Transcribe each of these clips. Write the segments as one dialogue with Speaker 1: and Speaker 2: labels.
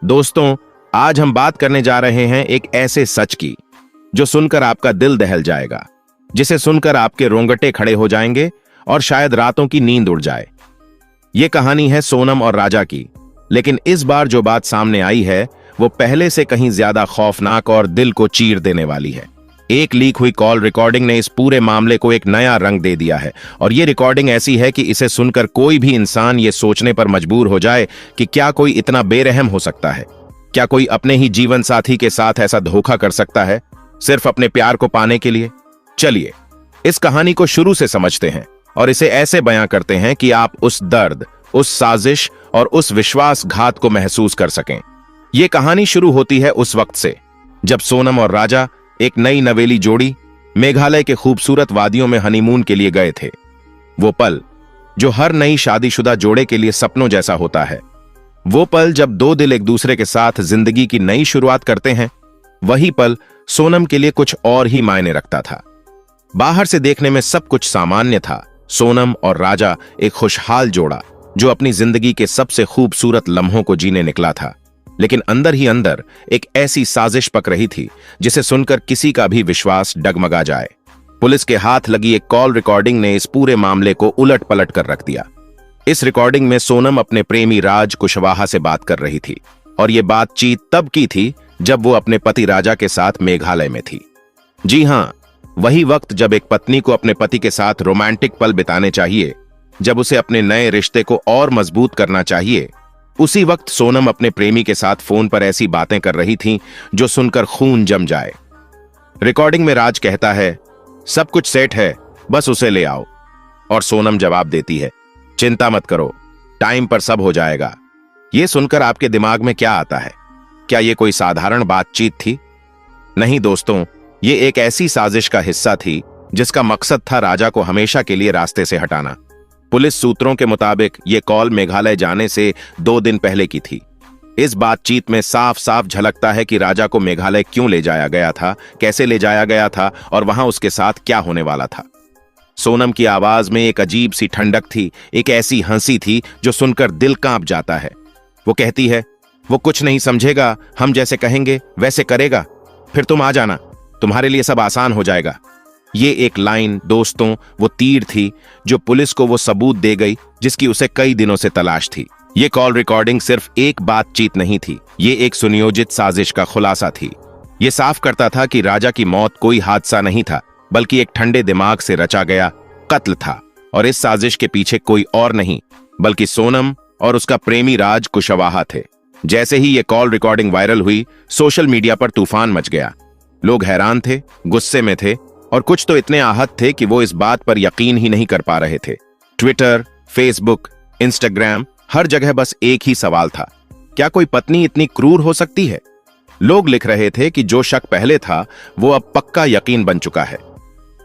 Speaker 1: दोस्तों, आज हम बात करने जा रहे हैं एक ऐसे सच की जो सुनकर आपका दिल दहल जाएगा, जिसे सुनकर आपके रोंगटे खड़े हो जाएंगे और शायद रातों की नींद उड़ जाए। यह कहानी है सोनम और राजा की, लेकिन इस बार जो बात सामने आई है वो पहले से कहीं ज्यादा खौफनाक और दिल को चीर देने वाली है। एक लीक हुई कॉल रिकॉर्डिंग ने इस पूरे मामले को एक नया रंग दे दिया है और ये रिकॉर्डिंग ऐसी है कि इसे सुनकर कोई भी इंसान ये सोचने पर मजबूर हो जाए कि क्या कोई इतना बेरहम हो सकता है। क्या कोई अपने ही जीवन साथी के साथ ऐसा धोखा कर सकता है सिर्फ अपने प्यार को पाने के लिए। चलिए इस कहानी को शुरू से समझते हैं और इसे ऐसे बयां करते हैं कि आप उस दर्द, उस साजिश और उस विश्वासघात को महसूस कर सकें। यह कहानी शुरू होती है उस वक्त से जब सोनम और राजा, एक नई नवेली जोड़ी, मेघालय के खूबसूरत वादियों में हनीमून के लिए गए थे। वो पल जो हर नई शादीशुदा जोड़े के लिए सपनों जैसा होता है, वो पल जब दो दिल एक दूसरे के साथ जिंदगी की नई शुरुआत करते हैं, वही पल सोनम के लिए कुछ और ही मायने रखता था। बाहर से देखने में सब कुछ सामान्य था। सोनम और राजा एक खुशहाल जोड़ा जो अपनी जिंदगी के सबसे खूबसूरत लम्हों को जीने निकला था, लेकिन अंदर ही अंदर एक ऐसी साजिश पक रही थी जिसे सुनकर किसी का भी विश्वास डगमगा जाए। पुलिस के हाथ लगी एक कॉल रिकॉर्डिंग ने इस पूरे मामले को उलट पलट कर रख दिया। इस रिकॉर्डिंग में सोनम अपने प्रेमी राज कुशवाहा से बात कर रही थी और यह बातचीत तब की थी जब वो अपने पति राजा के साथ मेघालय में थी। जी हां, वही वक्त जब एक पत्नी को अपने पति के साथ रोमांटिक पल बिताने चाहिए, जब उसे अपने नए रिश्ते को और मजबूत करना चाहिए। उसी वक्त सोनम अपने प्रेमी के साथ फोन पर ऐसी बातें कर रही थीं जो सुनकर खून जम जाए। रिकॉर्डिंग में राज कहता है, सब कुछ सेट है, बस उसे ले आओ। और सोनम जवाब देती है, चिंता मत करो, टाइम पर सब हो जाएगा। यह सुनकर आपके दिमाग में क्या आता है? क्या यह कोई साधारण बातचीत थी? नहीं दोस्तों, यह एक ऐसी साजिश का हिस्सा थी जिसका मकसद था राजा को हमेशा के लिए रास्ते से हटाना। पुलिस सूत्रों के मुताबिक यह कॉल मेघालय जाने से 2 दिन पहले की थी। इस बातचीत में साफ साफ झलकता है कि राजा को मेघालय क्यों ले जाया गया था, कैसे ले जाया गया था और वहां उसके साथ क्या होने वाला था। सोनम की आवाज में एक अजीब सी ठंडक थी, एक ऐसी हंसी थी जो सुनकर दिल कांप जाता है। वो कहती है, वो कुछ नहीं समझेगा, हम जैसे कहेंगे वैसे करेगा, फिर तुम आ जाना, तुम्हारे लिए सब आसान हो जाएगा। ये एक लाइन दोस्तों वो तीर थी जो पुलिस को वो सबूत दे गई जिसकी उसे कई दिनों से तलाश थी। ये कॉल रिकॉर्डिंग सिर्फ एक बातचीत नहीं थी, ये एक सुनियोजित साजिश का खुलासा थी। ये साफ करता था कि राजा की मौत कोई हादसा नहीं था, बल्कि एक ठंडे दिमाग से रचा गया कत्ल था। और इस साजिश के पीछे कोई और नहीं बल्कि सोनम और उसका प्रेमी राज कुशवाहा थे। जैसे ही ये कॉल रिकॉर्डिंग वायरल हुई, सोशल मीडिया पर तूफान मच गया। लोग हैरान थे, गुस्से में थे और कुछ तो इतने आहत थे कि वो इस बात पर यकीन ही नहीं कर पा रहे थे। ट्विटर, फेसबुक, इंस्टाग्राम, हर जगह बस एक ही सवाल था, क्या कोई पत्नी इतनी क्रूर हो सकती है? लोग लिख रहे थे कि जो शक पहले था वो अब पक्का यकीन बन चुका है।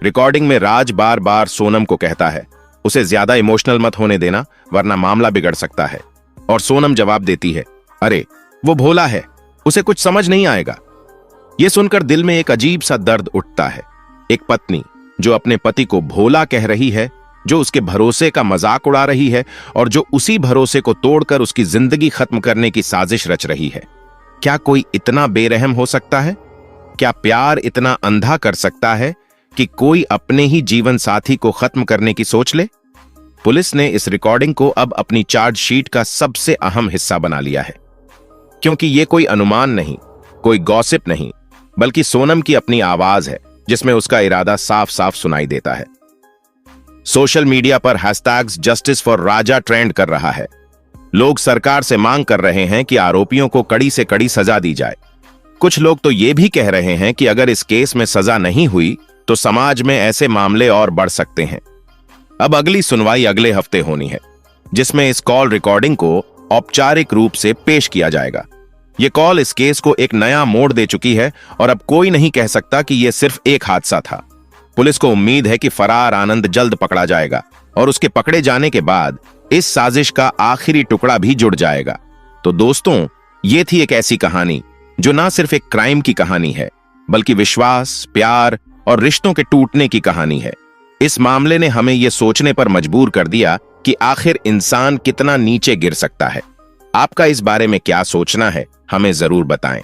Speaker 1: रिकॉर्डिंग में राज बार बार सोनम को कहता है, उसे ज्यादा इमोशनल मत होने देना वरना मामला बिगड़ सकता है। और सोनम जवाब देती है, अरे वो भोला है, उसे कुछ समझ नहीं आएगा। यह सुनकर दिल में एक अजीब सा दर्द उठता है। एक पत्नी जो अपने पति को भोला कह रही है, जो उसके भरोसे का मजाक उड़ा रही है और जो उसी भरोसे को तोड़कर उसकी जिंदगी खत्म करने की साजिश रच रही है। क्या कोई इतना बेरहम हो सकता है? क्या प्यार इतना अंधा कर सकता है कि कोई अपने ही जीवन साथी को खत्म करने की सोच ले? पुलिस ने इस रिकॉर्डिंग को अब अपनी चार्जशीट का सबसे अहम हिस्सा बना लिया है, क्योंकि यह कोई अनुमान नहीं, कोई गॉसिप नहीं, बल्कि सोनम की अपनी आवाज है जिसमें उसका इरादा साफ साफ सुनाई देता है। सोशल मीडिया पर hashtags justice for Raja trend कर रहा है। लोग सरकार से मांग कर रहे हैं कि आरोपियों को कड़ी से कड़ी सजा दी जाए। कुछ लोग तो ये भी कह रहे हैं कि अगर इस केस में सजा नहीं हुई तो समाज में ऐसे मामले और बढ़ सकते हैं। अब अगली सुनवाई अगले हफ्ते होनी है, जिसमें इस कॉल रिकॉर्डिंग को औपचारिक रूप से पेश किया जाएगा। यह कॉल इस केस को एक नया मोड़ दे चुकी है और अब कोई नहीं कह सकता कि यह सिर्फ एक हादसा था। पुलिस को उम्मीद है कि फरार आनंद जल्द पकड़ा जाएगा और उसके पकड़े जाने के बाद इस साजिश का आखिरी टुकड़ा भी जुड़ जाएगा। तो दोस्तों, ये थी एक ऐसी कहानी जो ना सिर्फ एक क्राइम की कहानी है, बल्कि विश्वास, प्यार और रिश्तों के टूटने की कहानी है। इस मामले ने हमें यह सोचने पर मजबूर कर दिया कि आखिर इंसान कितना नीचे गिर सकता है। आपका इस बारे में क्या सोचना है, हमें जरूर बताएं।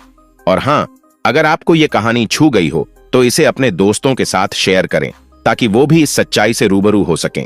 Speaker 1: और हाँ, अगर आपको ये कहानी छू गई हो तो इसे अपने दोस्तों के साथ शेयर करें ताकि वो भी इस सच्चाई से रूबरू हो सकें।